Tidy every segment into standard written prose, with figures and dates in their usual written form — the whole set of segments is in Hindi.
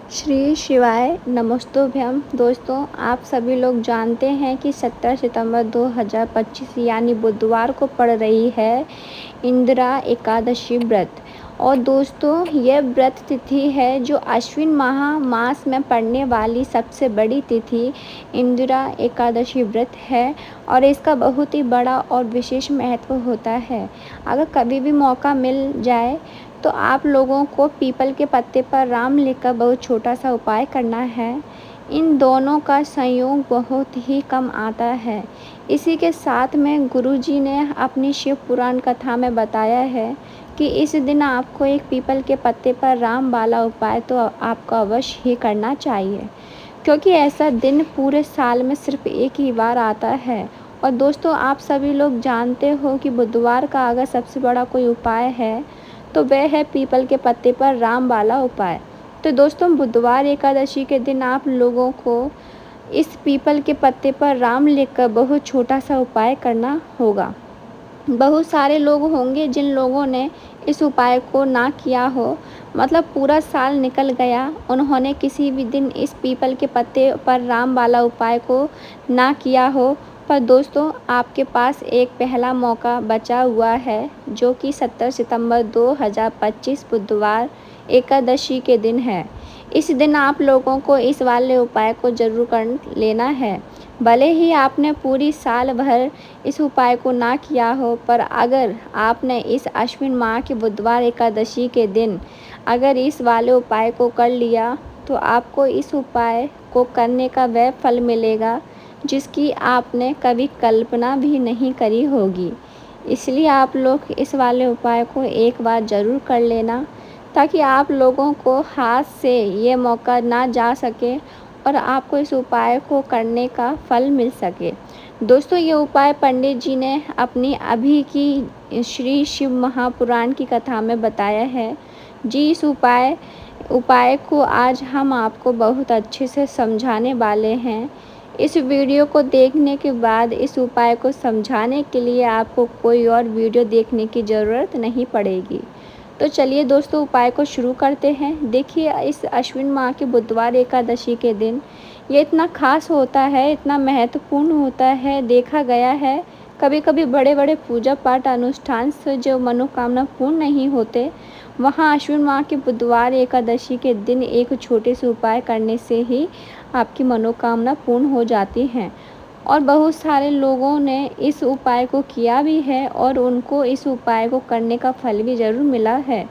श्री शिवाय नमस्तोभ्यम। दोस्तों, आप सभी लोग जानते हैं कि 17 सितंबर 2025 यानी बुधवार को पड़ रही है इंदिरा एकादशी व्रत। और दोस्तों, यह व्रत तिथि है जो अश्विन मास में पड़ने वाली सबसे बड़ी तिथि इंदिरा एकादशी व्रत है और इसका बहुत ही बड़ा और विशेष महत्व होता है। अगर कभी भी मौका मिल जाए तो आप लोगों को पीपल के पत्ते पर राम लिखकर बहुत छोटा सा उपाय करना है। इन दोनों का संयोग बहुत ही कम आता है। इसी के साथ में गुरुजी ने अपनी शिव पुराण कथा में बताया है कि इस दिन आपको एक पीपल के पत्ते पर राम वाला उपाय तो आपको अवश्य ही करना चाहिए, क्योंकि ऐसा दिन पूरे साल में सिर्फ एक ही बार आता है। और दोस्तों, आप सभी लोग जानते हो कि बुधवार का अगर सबसे बड़ा कोई उपाय है तो वह है पीपल के पत्ते पर राम वाला उपाय। तो दोस्तों, बुधवार एकादशी के दिन आप लोगों को इस पीपल के पत्ते पर राम लिखकर बहुत छोटा सा उपाय करना होगा। बहुत सारे लोग होंगे जिन लोगों ने इस उपाय को ना किया हो, मतलब पूरा साल निकल गया, उन्होंने किसी भी दिन इस पीपल के पत्ते पर राम वाला उपाय को ना किया हो। पर दोस्तों, आपके पास एक पहला मौका बचा हुआ है, जो कि 17 सितंबर 2025 बुधवार एकादशी के दिन है। इस दिन आप लोगों को इस वाले उपाय को ज़रूर कर लेना है। भले ही आपने पूरी साल भर इस उपाय को ना किया हो, पर अगर आपने इस अश्विन माह के बुधवार एकादशी के दिन अगर इस वाले उपाय को कर लिया तो आपको इस उपाय को करने का वह फल मिलेगा जिसकी आपने कभी कल्पना भी नहीं करी होगी। इसलिए आप लोग इस वाले उपाय को एक बार ज़रूर कर लेना, ताकि आप लोगों को हाथ से ये मौका ना जा सके और आपको इस उपाय को करने का फल मिल सके। दोस्तों, ये उपाय पंडित जी ने अपनी अभी की श्री शिव महापुराण की कथा में बताया है। जी, इस उपाय को आज हम आपको बहुत अच्छे से समझाने वाले हैं। इस वीडियो को देखने के बाद इस उपाय को समझाने के लिए आपको कोई और वीडियो देखने की ज़रूरत नहीं पड़ेगी। तो चलिए दोस्तों, उपाय को शुरू करते हैं। देखिए, इस अश्विन माह के बुधवार एकादशी के दिन ये इतना खास होता है, इतना महत्वपूर्ण होता है। देखा गया है कभी कभी बड़े बड़े पूजा पाठ अनुष्ठान से जो मनोकामना पूर्ण नहीं होते, वहाँ अश्विन माह के बुधवार एकादशी के दिन एक छोटे से उपाय करने से ही आपकी मनोकामना पूर्ण हो जाती हैं। और बहुत सारे लोगों ने इस उपाय को किया भी है और उनको इस उपाय को करने का फल भी ज़रूर मिला है।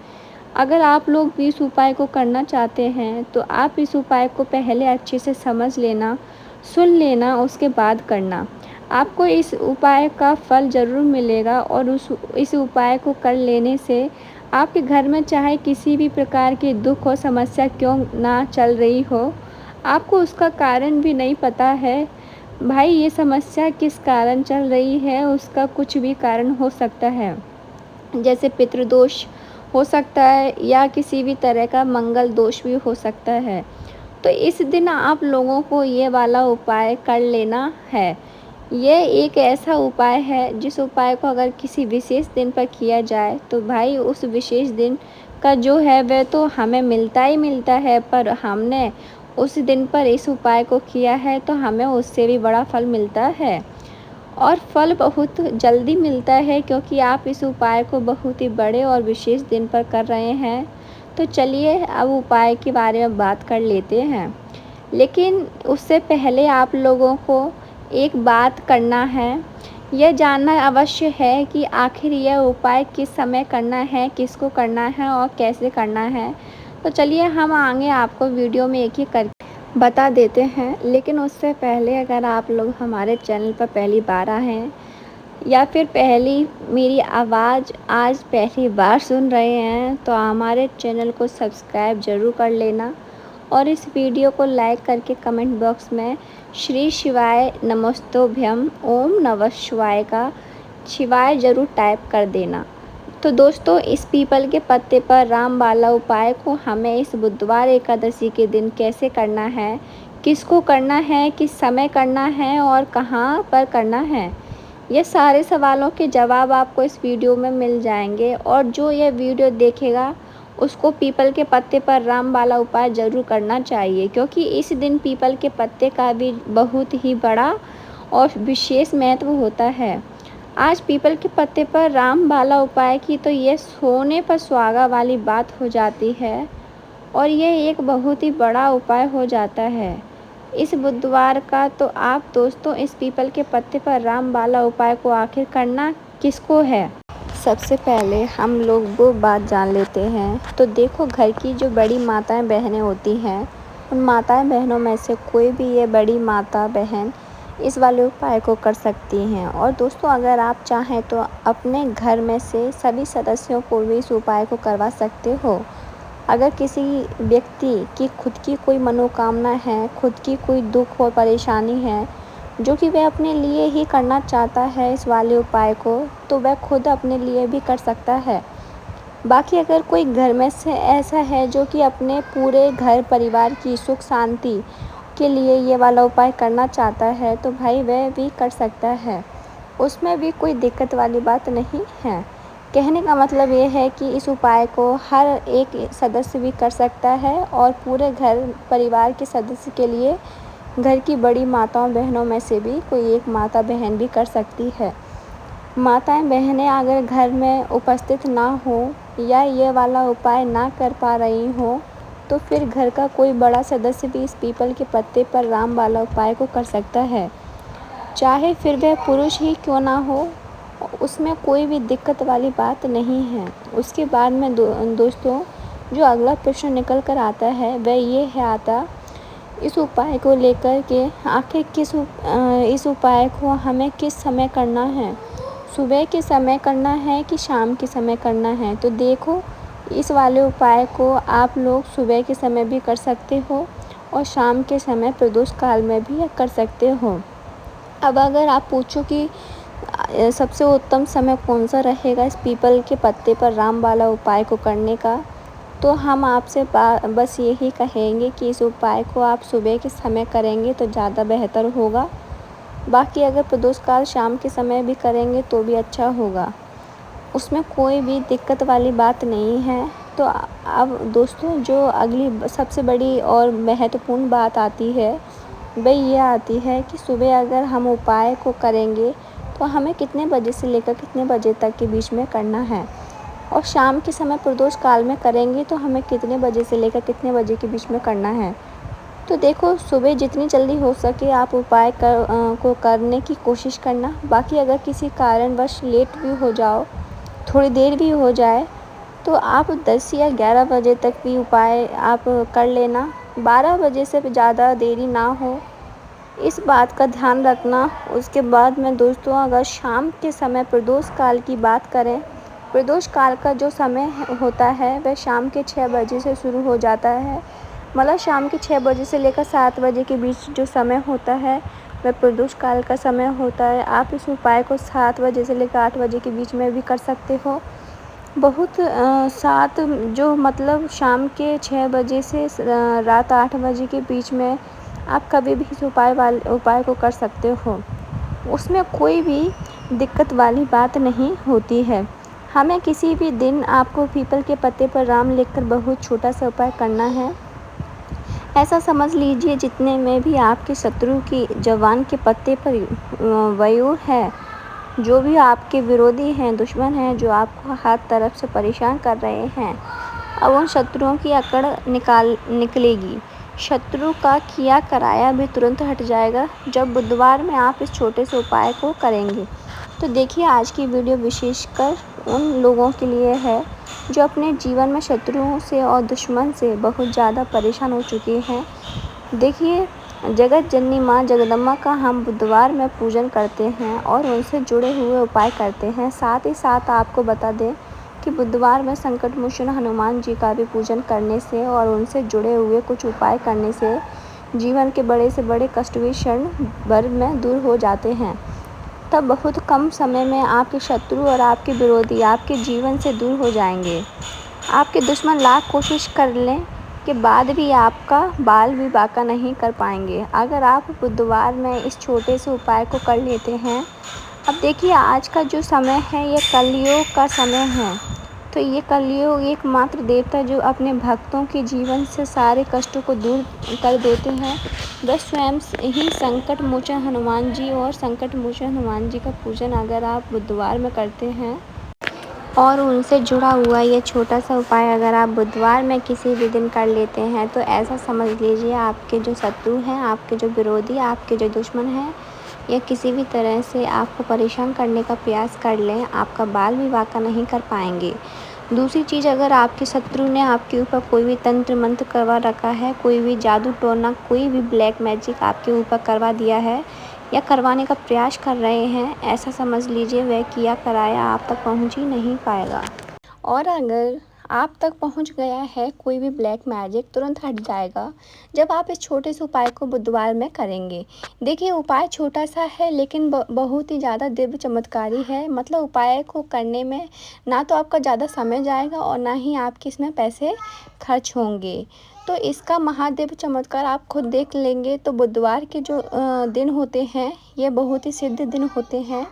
अगर आप लोग भी इस उपाय को करना चाहते हैं तो आप इस उपाय को पहले अच्छे से समझ लेना, सुन लेना, उसके बाद करना। आपको इस उपाय का फल ज़रूर मिलेगा और इस उपाय को कर लेने से आपके घर में चाहे किसी भी प्रकार की दुख हो, समस्या क्यों ना चल रही हो, आपको उसका कारण भी नहीं पता है। भाई, ये समस्या किस कारण चल रही है, उसका कुछ भी कारण हो सकता है, जैसे पितृदोष हो सकता है या किसी भी तरह का मंगल दोष भी हो सकता है। तो इस दिन आप लोगों को ये वाला उपाय कर लेना है। ये एक ऐसा उपाय है जिस उपाय को अगर किसी विशेष दिन पर किया जाए तो भाई उस विशेष दिन का जो है वह तो हमें मिलता ही मिलता है, पर हमने उस दिन पर इस उपाय को किया है तो हमें उससे भी बड़ा फल मिलता है। और फल बहुत जल्दी मिलता है, क्योंकि आप इस उपाय को बहुत ही बड़े और विशेष दिन पर कर रहे हैं। तो चलिए अब उपाय के बारे में बात कर लेते हैं, लेकिन उससे पहले आप लोगों को एक बात करना है। यह जानना अवश्य है कि आखिर यह उपाय किस समय करना है, किसको करना है और कैसे करना है। तो चलिए हम आगे आपको वीडियो में एक एक करके बता देते हैं। लेकिन उससे पहले अगर आप लोग हमारे चैनल पर पहली बार आए हैं या फिर मेरी आवाज़ आज पहली बार सुन रहे हैं तो हमारे चैनल को सब्सक्राइब ज़रूर कर लेना और इस वीडियो को लाइक करके कमेंट बॉक्स में श्री शिवाय नमस्तोभ्यम ओम नमः शिवाय का शिवाय ज़रूर टाइप कर देना। तो दोस्तों, इस पीपल के पत्ते पर राम वाला उपाय को हमें इस बुधवार एकादशी के दिन कैसे करना है, किसको करना है, किस समय करना है और कहाँ पर करना है, ये सारे सवालों के जवाब आपको इस वीडियो में मिल जाएंगे। और जो ये वीडियो देखेगा उसको पीपल के पत्ते पर रामबाला उपाय ज़रूर करना चाहिए, क्योंकि इस दिन पीपल के पत्ते का भी बहुत ही बड़ा और विशेष महत्व होता है। आज पीपल के पत्ते पर रामबाला उपाय की तो ये सोने पर सुहागा वाली बात हो जाती है, और यह एक बहुत ही बड़ा उपाय हो जाता है इस बुधवार का। तो आप दोस्तों इस पीपल के पत्ते पर रामबाला उपाय को आखिर करना किसको है? सबसे पहले हम लोग वो बात जान लेते हैं। तो देखो, घर की जो बड़ी माताएं बहनें होती हैं, उन माताएं बहनों में से कोई भी ये बड़ी माता बहन इस वाले उपाय को कर सकती हैं। और दोस्तों, अगर आप चाहें तो अपने घर में से सभी सदस्यों को भी इस उपाय को करवा सकते हो। अगर किसी व्यक्ति की खुद की कोई मनोकामना है, खुद की कोई दुख और परेशानी है, जो कि वह अपने लिए ही करना चाहता है इस वाले उपाय को, तो वह खुद अपने लिए भी कर सकता है। बाकी अगर कोई घर में से ऐसा है जो कि अपने पूरे घर परिवार की सुख शांति के लिए ये वाला उपाय करना चाहता है, तो भाई वह भी कर सकता है, उसमें भी कोई दिक्कत वाली बात नहीं है। कहने का मतलब ये है कि इस उपाय को हर एक सदस्य भी कर सकता है, और पूरे घर परिवार के सदस्य के लिए घर की बड़ी माताओं बहनों में से भी कोई एक माता बहन भी कर सकती है। माताएं बहनें अगर घर में उपस्थित ना हो या ये वाला उपाय ना कर पा रही हो, तो फिर घर का कोई बड़ा सदस्य भी इस पीपल के पत्ते पर रामबाला उपाय को कर सकता है, चाहे फिर वह पुरुष ही क्यों ना हो, उसमें कोई भी दिक्कत वाली बात नहीं है। उसके बाद में दोस्तों जो अगला प्रश्न निकल कर आता है वह ये है आता, इस उपाय को लेकर के आखिर इस उपाय को हमें किस समय करना है, सुबह के समय करना है कि शाम के समय करना है? तो देखो, इस वाले उपाय को आप लोग सुबह के समय भी कर सकते हो और शाम के समय प्रदोष काल में भी कर सकते हो। अब अगर आप पूछो कि सबसे उत्तम समय कौन सा रहेगा इस पीपल के पत्ते पर रामबाला उपाय को करने का, तो हम आपसे बस यही कहेंगे कि इस उपाय को आप सुबह के समय करेंगे तो ज़्यादा बेहतर होगा। बाकी अगर प्रदोष काल शाम के समय भी करेंगे तो भी अच्छा होगा, उसमें कोई भी दिक्कत वाली बात नहीं है। तो अब दोस्तों जो अगली सबसे बड़ी और महत्वपूर्ण बात आती है, वह ये आती है कि सुबह अगर हम उपाय को करेंगे तो हमें कितने बजे से लेकर कितने बजे तक के बीच में करना है, और शाम के समय प्रदोष काल में करेंगे तो हमें कितने बजे से लेकर कितने बजे के बीच में करना है। तो देखो, सुबह जितनी जल्दी हो सके आप उपाय को करने की कोशिश करना। बाकी अगर किसी कारणवश लेट भी हो जाओ, थोड़ी देर भी हो जाए, तो आप 10 या 11 बजे तक भी उपाय आप कर लेना। 12 बजे से ज़्यादा देरी ना हो, इस बात का ध्यान रखना। उसके बाद में दोस्तों अगर शाम के समय प्रदोष काल की बात करें, प्रदोष काल का जो समय होता है वह शाम के 6 बजे से शुरू हो जाता है। मतलब शाम के 6 बजे से लेकर 7 बजे के बीच जो समय होता है वह प्रदोष काल का समय होता है। आप इस उपाय को 7 बजे से लेकर 8 बजे के बीच में भी कर सकते हो। बहुत सात जो मतलब शाम के 6 बजे से रात 8 बजे के बीच में आप कभी भी इस उपाय को कर सकते हो, उसमें कोई भी दिक्कत वाली बात नहीं होती है। हमें किसी भी दिन आपको पीपल के पत्ते पर राम लिखकर बहुत छोटा सा उपाय करना है। ऐसा समझ लीजिए जितने में भी आपके शत्रु की जवान के पत्ते पर वयूर है, जो भी आपके विरोधी हैं, दुश्मन हैं, जो आपको हर तरफ से परेशान कर रहे हैं, अब उन शत्रुओं की अकड़ निकलेगी। शत्रु का किया कराया भी तुरंत हट जाएगा जब बुधवार में आप इस छोटे से उपाय को करेंगे। तो देखिए, आज की वीडियो विशेषकर उन लोगों के लिए है जो अपने जीवन में शत्रुओं से और दुश्मन से बहुत ज़्यादा परेशान हो चुके हैं। देखिए, जगत जननी माँ जगदम्बा का हम बुधवार में पूजन करते हैं और उनसे जुड़े हुए उपाय करते हैं। साथ ही साथ आपको बता दें कि बुधवार में संकट मोचन हनुमान जी का भी पूजन करने से और उनसे जुड़े हुए कुछ उपाय करने से जीवन के बड़े से बड़े कष्ट भी क्षण भर में दूर हो जाते हैं। तब बहुत कम समय में आपके शत्रु और आपके विरोधी आपके जीवन से दूर हो जाएंगे। आपके दुश्मन लाख कोशिश कर लें के बाद भी आपका बाल भी बांका नहीं कर पाएंगे, अगर आप बुधवार में इस छोटे से उपाय को कर लेते हैं। अब देखिए, आज का जो समय है ये कलयुग का समय है। तो ये कलयुग एकमात्र देवता जो अपने भक्तों के जीवन से सारे कष्टों को दूर कर देते हैं, वह स्वयं ही संकट मोचन हनुमान जी। और संकट मोचन हनुमान जी का पूजन अगर आप बुधवार में करते हैं और उनसे जुड़ा हुआ ये छोटा सा उपाय अगर आप बुधवार में किसी भी दिन कर लेते हैं, तो ऐसा समझ लीजिए आपके जो शत्रु हैं, आपके जो विरोधी, आपके जो दुश्मन हैं, या किसी भी तरह से आपको परेशान करने का प्रयास कर लें, आपका बाल विवाह का नहीं कर पाएंगे। दूसरी चीज़, अगर आपके शत्रु ने आपके ऊपर कोई भी तंत्र मंत्र करवा रखा है, कोई भी जादू टोना, कोई भी ब्लैक मैजिक आपके ऊपर करवा दिया है या करवाने का प्रयास कर रहे हैं, ऐसा समझ लीजिए वह किया कराया आप तक पहुंच ही नहीं पाएगा। और अगर आप तक पहुंच गया है कोई भी ब्लैक मैजिक, तुरंत हट जाएगा जब आप इस छोटे से उपाय को बुधवार में करेंगे। देखिए, उपाय छोटा सा है लेकिन बहुत ही ज़्यादा दिव्य चमत्कारी है। मतलब उपाय को करने में ना तो आपका ज़्यादा समय जाएगा और ना ही आपके इसमें पैसे खर्च होंगे। तो इसका महादिव्य चमत्कार आप खुद देख लेंगे। तो बुधवार के जो दिन होते हैं, ये बहुत ही सिद्ध दिन होते हैं।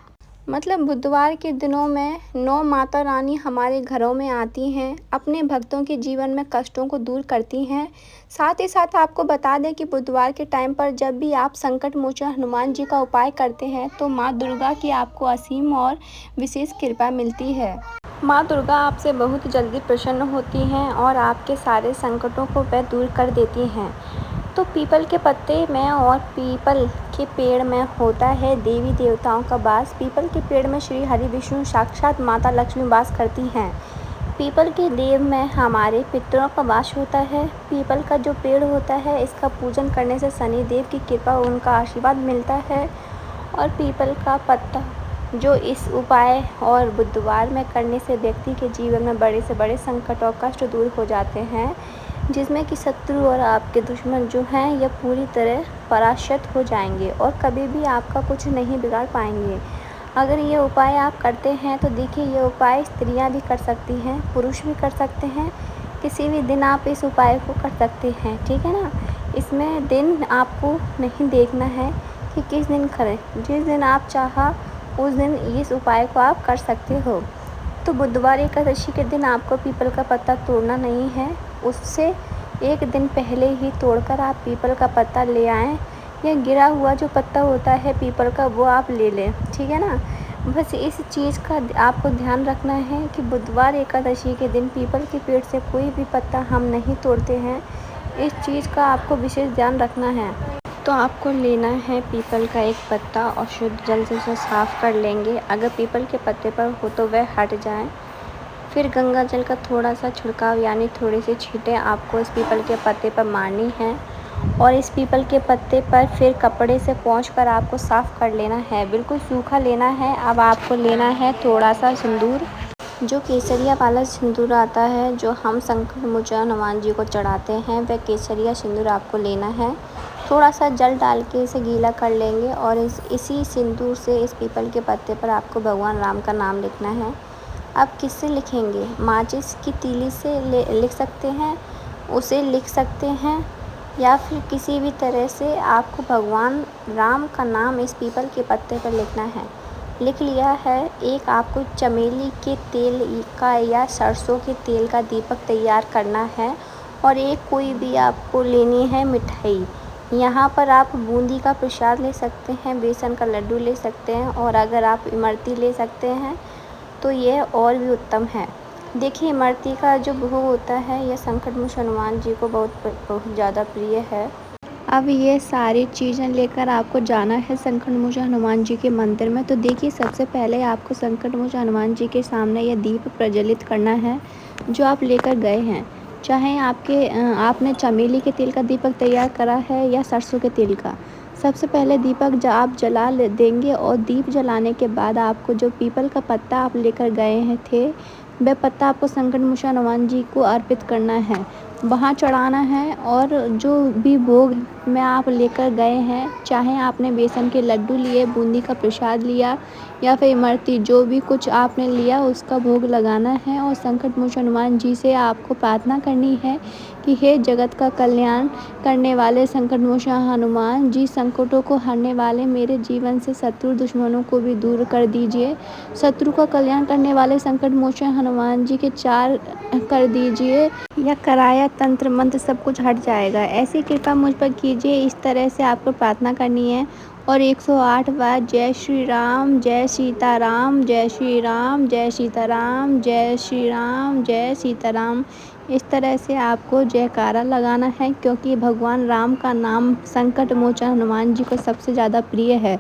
मतलब बुधवार के दिनों में 9 माता रानी हमारे घरों में आती हैं, अपने भक्तों के जीवन में कष्टों को दूर करती हैं। साथ ही साथ आपको बता दें कि बुधवार के टाइम पर जब भी आप संकट मोचन हनुमान जी का उपाय करते हैं, तो माँ दुर्गा की आपको असीम और विशेष कृपा मिलती है। माँ दुर्गा आपसे बहुत जल्दी प्रसन्न होती हैं और आपके सारे संकटों को वह दूर कर देती हैं। तो पीपल के पत्ते में और पीपल के पेड़ में होता है देवी देवताओं का वास। पीपल के पेड़ में श्री हरि विष्णु साक्षात माता लक्ष्मी वास करती हैं। पीपल के देव में हमारे पितरों का वास होता है। पीपल का जो पेड़ होता है, इसका पूजन करने से शनि देव की कृपा, उनका आशीर्वाद मिलता है। और पीपल का पत्ता जो इस उपाय और बुधवार में करने से व्यक्ति के जीवन में बड़े से बड़े संकट और कष्ट दूर हो जाते हैं, जिसमें कि शत्रु और आपके दुश्मन जो हैं यह पूरी तरह पराजित हो जाएंगे और कभी भी आपका कुछ नहीं बिगाड़ पाएंगे। अगर ये उपाय आप करते हैं तो देखिए, ये उपाय स्त्रियां भी कर सकती हैं, पुरुष भी कर सकते हैं। किसी भी दिन आप इस उपाय को कर सकते हैं, ठीक है ना। इसमें दिन आपको नहीं देखना है कि किस दिन करें, जिस दिन आप चाहा उस दिन इस उपाय को आप कर सकते हो। तो बुधवार एकादशी के दिन आपको पीपल का पत्ता तोड़ना नहीं है, उससे एक दिन पहले ही तोड़कर आप पीपल का पत्ता ले आएँ, या गिरा हुआ जो पत्ता होता है पीपल का वो आप ले लें, ठीक है ना। बस इस चीज़ का आपको ध्यान रखना है कि बुधवार एकादशी के दिन पीपल के पेड़ से कोई भी पत्ता हम नहीं तोड़ते हैं। इस चीज़ का आपको विशेष ध्यान रखना है। तो आपको लेना है पीपल का एक पत्ता और शुद्ध जल से उसे साफ़ कर लेंगे। अगर पीपल के पत्ते पर हो तो वह हट जाए। फिर गंगा जल का थोड़ा सा छिड़काव यानी थोड़ी सी छींटें आपको इस पीपल के पत्ते पर मारनी है और इस पीपल के पत्ते पर फिर कपड़े से पोंछकर आपको साफ़ कर लेना है, बिल्कुल सूखा लेना है। अब आपको लेना है थोड़ा सा सिंदूर, जो केसरिया वाला सिंदूर आता है जो हम संकट मोचन हनुमान जी को चढ़ाते हैं, वह केसरिया सिंदूर आपको लेना है। थोड़ा सा जल डाल के इसे गीला कर लेंगे और इसी सिंदूर से इस पीपल के पत्ते पर आपको भगवान राम का नाम लिखना है। अब किससे लिखेंगे? माचिस की तीली से लिख सकते हैं, उसे लिख सकते हैं, या फिर किसी भी तरह से आपको भगवान राम का नाम इस पीपल के पत्ते पर लिखना है। लिख लिया है। एक आपको चमेली के तेल का या सरसों के तेल का दीपक तैयार करना है और एक कोई भी आपको लेनी है मिठाई। यहाँ पर आप बूंदी का प्रसाद ले सकते हैं, बेसन का लड्डू ले सकते हैं और अगर आप इमरती ले सकते हैं तो यह और भी उत्तम है। देखिए, इमरती का जो भोग होता है यह संकट मोचन हनुमान जी को बहुत ज़्यादा प्रिय है। अब ये सारी चीज़ें लेकर आपको जाना है संकट मोचन हनुमान जी के मंदिर में। तो देखिए, सबसे पहले आपको संकट मोचन हनुमान जी के सामने यह दीप प्रज्वलित करना है जो आप लेकर गए हैं। चाहे आपने चमेली के तेल का दीपक तैयार करा है या सरसों के तेल का। सबसे पहले दीपक आप जला देंगे और दीप जलाने के बाद आपको जो पीपल का पत्ता आप लेकर गए थे, वह पत्ता आपको संकट मोचन हनुमान जी को अर्पित करना है, वहाँ चढ़ाना है। और जो भी भोग में आप लेकर गए हैं, चाहे आपने बेसन के लड्डू लिए, बूंदी का प्रसाद लिया या फिर इमरती, जो भी कुछ आपने लिया उसका भोग लगाना है और संकट मोचन हनुमान जी से आपको प्रार्थना करनी है कि हे जगत का कल्याण करने वाले संकट मोचन हनुमान जी, संकटों को हरने वाले मेरे जीवन से शत्रु दुश्मनों को भी दूर कर दीजिए। शत्रु का कल्याण करने वाले संकट मोचन हनुमान जी के 4 कर दीजिए या कराया तंत्र मंत्र सब कुछ हट जाएगा। ऐसी कृपा मुझ पर कीजिए, इस तरह से आपको प्रार्थना करनी है और 108 बार जय श्री राम, जय सीताराम, जय श्री राम, जय सीताराम, जय श्री राम, जय सीताराम, इस तरह से आपको जयकारा लगाना है, क्योंकि भगवान राम का नाम संकट मोचन हनुमान जी को सबसे ज़्यादा प्रिय है।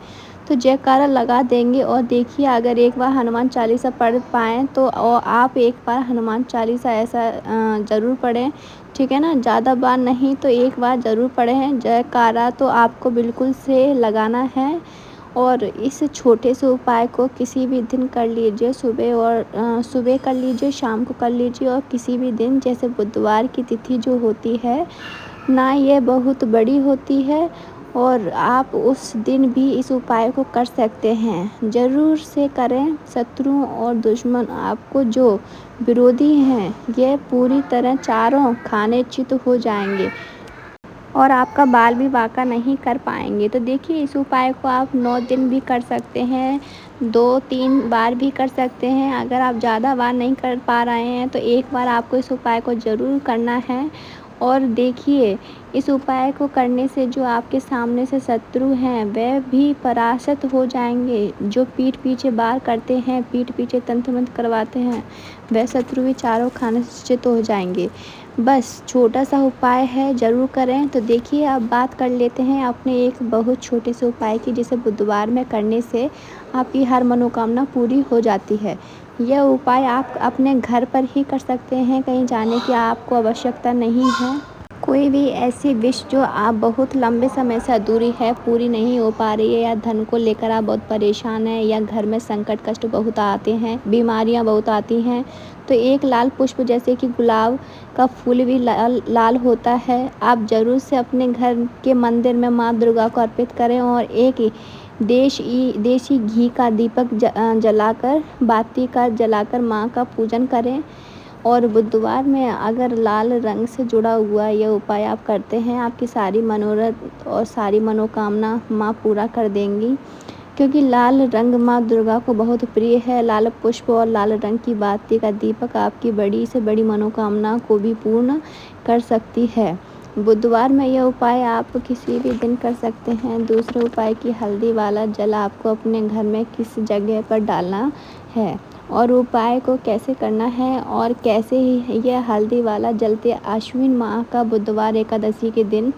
तो जयकारा लगा देंगे और देखिए, अगर एक बार हनुमान चालीसा पढ़ पाएँ तो आप एक बार हनुमान चालीसा ऐसा ज़रूर पढ़ें, ठीक है ना। ज़्यादा बार नहीं तो एक बार ज़रूर पढ़ें। जयकारा तो आपको बिल्कुल से लगाना है और इस छोटे से उपाय को किसी भी दिन कर लीजिए, सुबह कर लीजिए, शाम को कर लीजिए और किसी भी दिन, जैसे बुधवार की तिथि जो होती है ना, ये बहुत बड़ी होती है और आप उस दिन भी इस उपाय को कर सकते हैं। ज़रूर से करें, शत्रु और दुश्मन आपको जो विरोधी हैं ये पूरी तरह चारों खाने चित हो जाएंगे और आपका बाल भी बांका नहीं कर पाएंगे। तो देखिए, इस उपाय को आप 9 दिन भी कर सकते हैं, 2-3 बार भी कर सकते हैं। अगर आप ज़्यादा बार नहीं कर पा रहे हैं तो एक बार आपको इस उपाय को ज़रूर करना है। और देखिए, इस उपाय को करने से जो आपके सामने से शत्रु हैं वह भी परास्त हो जाएंगे। जो पीठ पीछे वार करते हैं, पीठ पीछे तंत्र मंत्र करवाते हैं, वह शत्रु भी चारों खाने से चित हो जाएंगे। बस छोटा सा उपाय है, ज़रूर करें। तो देखिए, अब बात कर लेते हैं अपने एक बहुत छोटे से उपाय की, जिसे बुधवार में करने से आपकी हर मनोकामना पूरी हो जाती है। यह उपाय आप अपने घर पर ही कर सकते हैं, कहीं जाने की आपको आवश्यकता नहीं है। कोई भी ऐसी विश जो आप बहुत लंबे समय से अधूरी है, पूरी नहीं हो पा रही है, या धन को लेकर आप बहुत परेशान हैं, या घर में संकट कष्ट बहुत आते हैं, बीमारियां बहुत आती हैं, तो एक लाल पुष्प जैसे कि गुलाब का फूल भी लाल होता है, आप ज़रूर से अपने घर के मंदिर में माँ दुर्गा को अर्पित करें और एक देसी घी का दीपक जलाकर, बाती का जलाकर माँ का पूजन करें। और बुधवार में अगर लाल रंग से जुड़ा हुआ यह उपाय आप करते हैं, आपकी सारी मनोरथ और सारी मनोकामना माँ पूरा कर देंगी, क्योंकि लाल रंग माँ दुर्गा को बहुत प्रिय है। लाल पुष्प और लाल रंग की बाती का दीपक आपकी बड़ी से बड़ी मनोकामना को भी पूर्ण कर सकती है। बुधवार में यह उपाय आप किसी भी दिन कर सकते हैं। दूसरे उपाय की हल्दी वाला जल आपको अपने घर में किस जगह पर डालना है और उपाय को कैसे करना है और कैसे ही यह हल्दी वाला जलते आश्विन माह का बुधवार एकादशी के दिन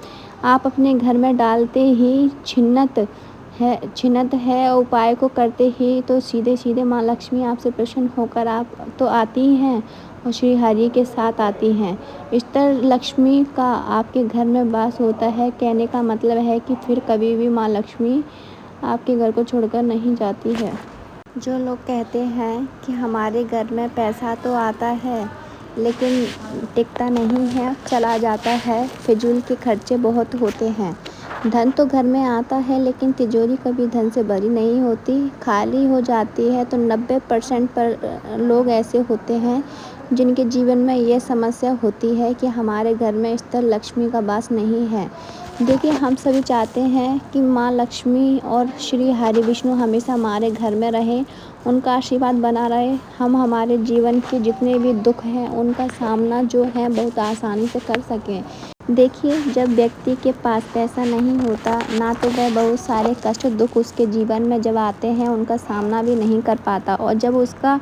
आप अपने घर में डालते ही छिन्नत है। उपाय को करते ही तो सीधे सीधे माँ लक्ष्मी आपसे प्रसन्न होकर आप तो आती ही हैं और श्री हरि के साथ आती हैं। इस तरह लक्ष्मी का आपके घर में वास होता है। कहने का मतलब है कि फिर कभी भी माँ लक्ष्मी आपके घर को छोड़कर नहीं जाती है। जो लोग कहते हैं कि हमारे घर में पैसा तो आता है लेकिन टिकता नहीं है, चला जाता है, फिजूल के खर्चे बहुत होते हैं। धन तो घर में आता है लेकिन तिजोरी कभी धन से भरी नहीं होती, खाली हो जाती है। तो 90% पर लोग ऐसे होते हैं जिनके जीवन में ये समस्या होती है कि हमारे घर में इस तरह लक्ष्मी का वास नहीं है। देखिए, हम सभी चाहते हैं कि माँ लक्ष्मी और श्री हरि विष्णु हमेशा हमारे घर में रहें, उनका आशीर्वाद बना रहे, हम हमारे जीवन के जितने भी दुख हैं उनका सामना जो है बहुत आसानी से कर सकें। देखिए, जब व्यक्ति के पास पैसा नहीं होता ना, तो वह बहुत सारे कष्ट दुख उसके जीवन में जब आते हैं उनका सामना भी नहीं कर पाता, और जब उसका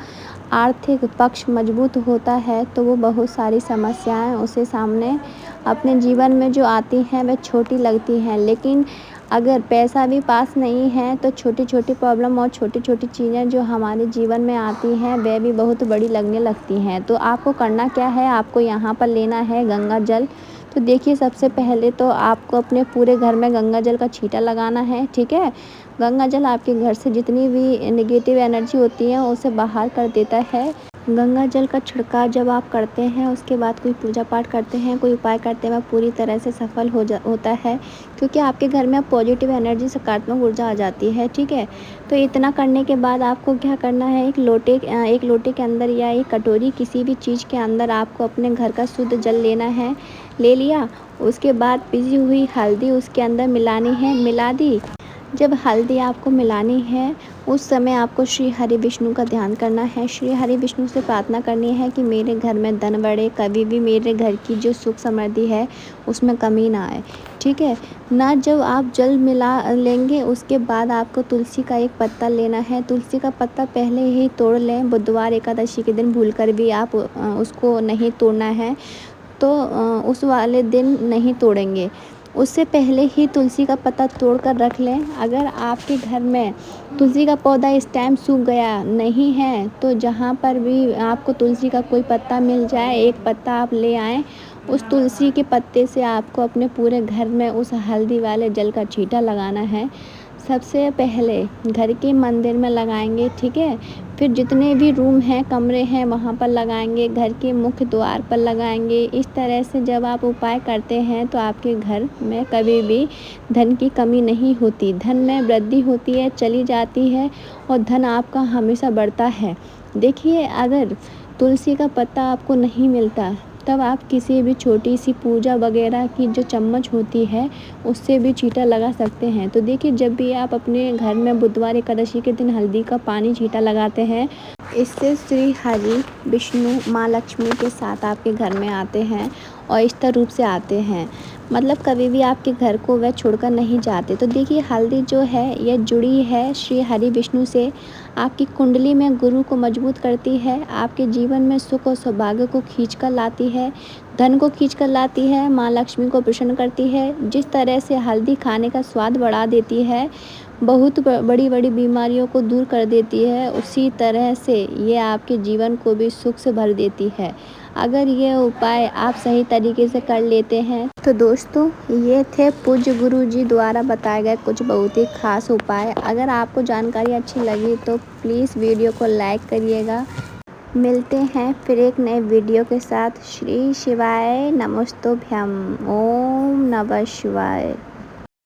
आर्थिक पक्ष मजबूत होता है तो वो बहुत सारी समस्याएं उसे सामने अपने जीवन में जो आती हैं वह छोटी लगती हैं। लेकिन अगर पैसा भी पास नहीं है तो छोटी छोटी प्रॉब्लम और छोटी छोटी चीज़ें जो हमारे जीवन में आती हैं वह भी बहुत बड़ी लगने लगती हैं। तो आपको करना क्या है, आपको यहाँ पर लेना है गंगा जल। तो देखिए, सबसे पहले तो आपको अपने पूरे घर में गंगा जल का छींटा लगाना है, ठीक है। गंगा जल आपके घर से जितनी भी नेगेटिव एनर्जी होती है उसे बाहर कर देता है। गंगा जल का छिड़काव जब आप करते हैं, उसके बाद कोई पूजा पाठ करते हैं, कोई उपाय करते हैं, वह पूरी तरह से सफल होता है, क्योंकि आपके घर में अब पॉजिटिव एनर्जी, सकारात्मक ऊर्जा आ जाती है। ठीक है, तो इतना करने के बाद आपको क्या करना है, एक लोटे के अंदर या एक कटोरी, किसी भी चीज़ के अंदर आपको अपने घर का शुद्ध जल लेना है। ले लिया, उसके बाद पिसी हुई हल्दी उसके अंदर मिलानी है। मिला दी, जब हल्दी आपको मिलानी है, उस समय आपको श्री हरि विष्णु का ध्यान करना है। श्री हरि विष्णु से प्रार्थना करनी है कि मेरे घर में धन बढ़े, कभी भी मेरे घर की जो सुख समृद्धि है उसमें कमी ना आए। ठीक है ना। जब आप जल मिला लेंगे, उसके बाद आपको तुलसी का एक पत्ता लेना है। तुलसी का पत्ता पहले ही तोड़ लें। बुधवार एकादशी के दिन भूलकर भी आप उसको नहीं तोड़ना है, तो उस वाले दिन नहीं तोड़ेंगे। उससे पहले ही तुलसी का पत्ता तोड़ कर रख लें। अगर आपके घर में तुलसी का पौधा इस टाइम सूख गया नहीं है, तो जहाँ पर भी आपको तुलसी का कोई पत्ता मिल जाए, एक पत्ता आप ले आएँ। उस तुलसी के पत्ते से आपको अपने पूरे घर में उस हल्दी वाले जल का छींटा लगाना है। सबसे पहले घर के मंदिर में लगाएंगे। ठीक है, फिर जितने भी रूम हैं, कमरे हैं, वहाँ पर लगाएंगे। घर के मुख्य द्वार पर लगाएंगे। इस तरह से जब आप उपाय करते हैं, तो आपके घर में कभी भी धन की कमी नहीं होती। धन में वृद्धि होती है, चली जाती है, और धन आपका हमेशा बढ़ता है। देखिए, अगर तुलसी का पत्ता आपको नहीं मिलता, तब आप किसी भी छोटी सी पूजा वगैरह की जो चम्मच होती है, उससे भी छींटा लगा सकते हैं। तो देखिए, जब भी आप अपने घर में बुधवार एकादशी के दिन हल्दी का पानी छींटा लगाते हैं, इससे श्री हरि विष्णु माँ लक्ष्मी के साथ आपके घर में आते हैं, और इष्ट रूप से आते हैं। मतलब कभी भी आपके घर को वह छोड़कर नहीं जाते। तो देखिए, हल्दी जो है यह जुड़ी है श्री हरि विष्णु से। आपकी कुंडली में गुरु को मजबूत करती है, आपके जीवन में सुख और सौभाग्य को खींच कर लाती है, धन को खींच कर लाती है, माँ लक्ष्मी को प्रसन्न करती है। जिस तरह से हल्दी खाने का स्वाद बढ़ा देती है, बहुत बड़ी बड़ी बीमारियों को दूर कर देती है, उसी तरह से ये आपके जीवन को भी सुख से भर देती है। अगर ये उपाय आप सही तरीके से कर लेते हैं, तो दोस्तों, ये थे पूज्य गुरु जी द्वारा बताए गए कुछ बहुत ही खास उपाय। अगर आपको जानकारी अच्छी लगी तो प्लीज़ वीडियो को लाइक करिएगा। मिलते हैं फिर एक नए वीडियो के साथ। श्री शिवाय नमस्तुभ्यम। ओम नमः शिवाय।